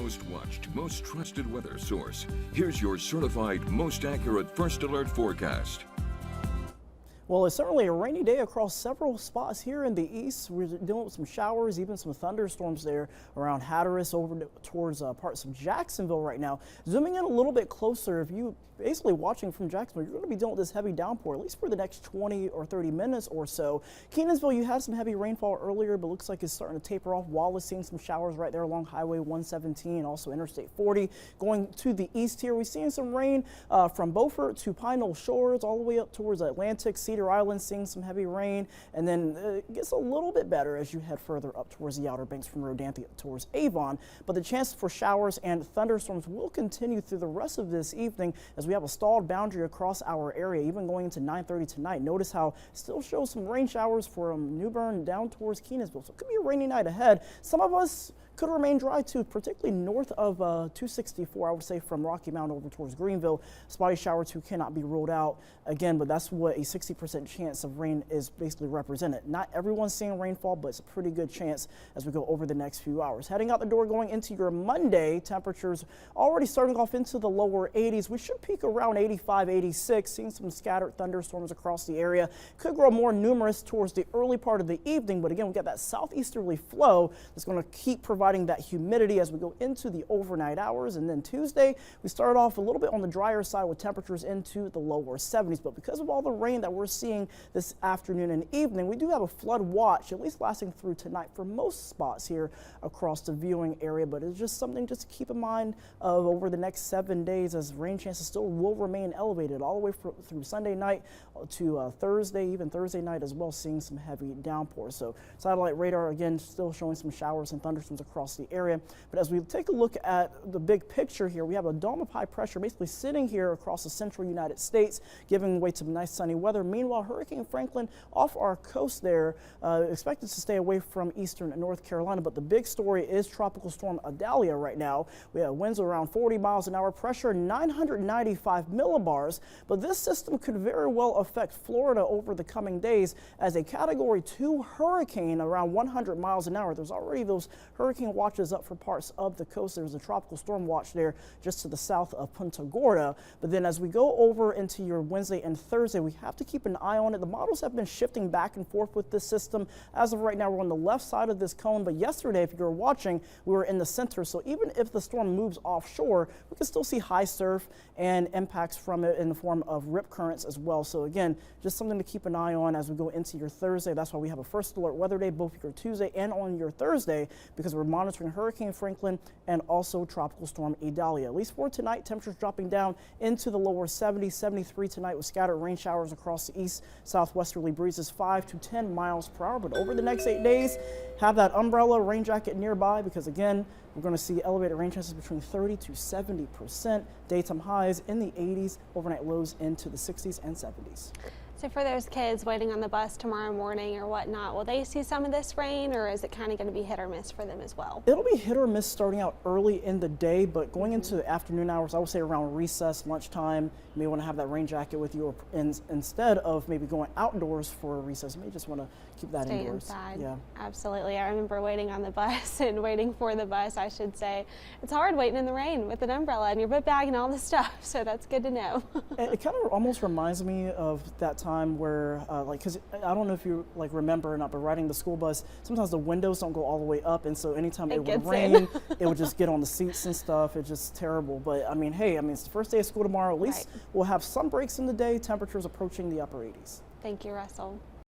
most watched, most trusted weather source. Here's your certified, most accurate First Alert forecast. Well, it's certainly a rainy day across several spots here in the east. We're dealing with some showers, even some thunderstorms there around Hatteras over towards parts of Jacksonville right now. Zooming in a little bit closer, if you basically watching from Jacksonville, you're going to be dealing with this heavy downpour, at least for the next 20 or 30 minutes or so. Kenansville, you had some heavy rainfall earlier, but looks like it's starting to taper off. Wallace seeing some showers right there along Highway 117, also Interstate 40. Going to the east here, we're seeing some rain from Beaufort to Pine Knoll Shores, all the way up towards Atlantic, Cedar Island, seeing some heavy rain, and then it gets a little bit better as you head further up towards the Outer Banks from Rodanthe towards Avon. But the chance for showers and thunderstorms will continue through the rest of this evening as we have a stalled boundary across our area, even going into 9:30 tonight. Notice how it still shows some rain showers from New Bern down towards Kenansville. So it could be a rainy night ahead. Some of us could remain dry too, particularly north of 264, I would say from Rocky Mount over towards Greenville. Spotty shower too cannot be ruled out again, but that's what a 60% chance of rain is basically represented. Not everyone's seeing rainfall, but it's a pretty good chance as we go over the next few hours. Heading out the door going into your Monday, temperatures already starting off into the lower 80s. We should peak around 85, 86, seeing some scattered thunderstorms across the area. Could grow more numerous towards the early part of the evening, but again, we got that southeasterly flow that's going to keep providing that humidity as we go into the overnight hours. And then Tuesday, we start off a little bit on the drier side with temperatures into the lower 70s. But because of all the rain that we're seeing this afternoon and evening, we do have a flood watch, at least lasting through tonight for most spots here across the viewing area. But it's just something just to keep in mind of over the next 7 days, as rain chances still will remain elevated all the way through Sunday night to Thursday, even Thursday night as well, seeing some heavy downpours. So satellite radar again still showing some showers and thunderstorms across the area. But as we take a look at the big picture here, we have a dome of high pressure basically sitting here across the central United States, giving way to nice sunny weather. Meanwhile, Hurricane Franklin off our coast there, expected to stay away from eastern North Carolina. But the big story is Tropical Storm Idalia right now. We have winds around 40 miles an hour, pressure 995 millibars. But this system could very well affect Florida over the coming days as a Category 2 hurricane around 100 miles an hour. There's already those hurricane watches up for parts of the coast. There's a tropical storm watch there just to the south of Punta Gorda. But then as we go over into your Wednesday and Thursday, we have to keep an eye on it. The models have been shifting back and forth with this system. As of right now, we're on the left side of this cone. But yesterday, if you were watching, we were in the center. So even if the storm moves offshore, we can still see high surf and impacts from it in the form of rip currents as well. So again, just something to keep an eye on as we go into your Thursday. That's why we have a first alert weather day both your Tuesday and on your Thursday, because we're monitoring Hurricane Franklin and also Tropical Storm Idalia. At least for tonight, temperatures dropping down into the lower 70s, 73 tonight with scattered rain showers across the east, southwesterly breezes 5 to 10 miles per hour. But over the next 8 days, have that umbrella, rain jacket nearby, because again, we're going to see elevated rain chances between 30 to 70%, daytime highs in the 80s, overnight lows into the 60s and 70s. So for those kids waiting on the bus tomorrow morning or whatnot, will they see some of this rain, or is it kind of going to be hit or miss for them as well? It'll be hit or miss starting out early in the day, but going into the afternoon hours, I would say around recess, lunchtime, you may want to have that rain jacket with you, or instead of maybe going outdoors for recess, you may just want to keep that Stay indoors. Inside. Yeah, absolutely. I remember waiting on the bus and waiting for the bus, I should say. It's hard waiting in the rain with an umbrella and your book bag and all this stuff, so that's good to know. It kind of almost reminds me of that time where, because I don't know if you remember or not, but riding the school bus, sometimes the windows don't go all the way up, and so anytime it would rain, it would just get on the seats and stuff. It's just terrible. But I mean, hey, it's the first day of school tomorrow. At least we'll have some breaks in the day. Temperatures approaching the upper 80s. Thank you, Russell.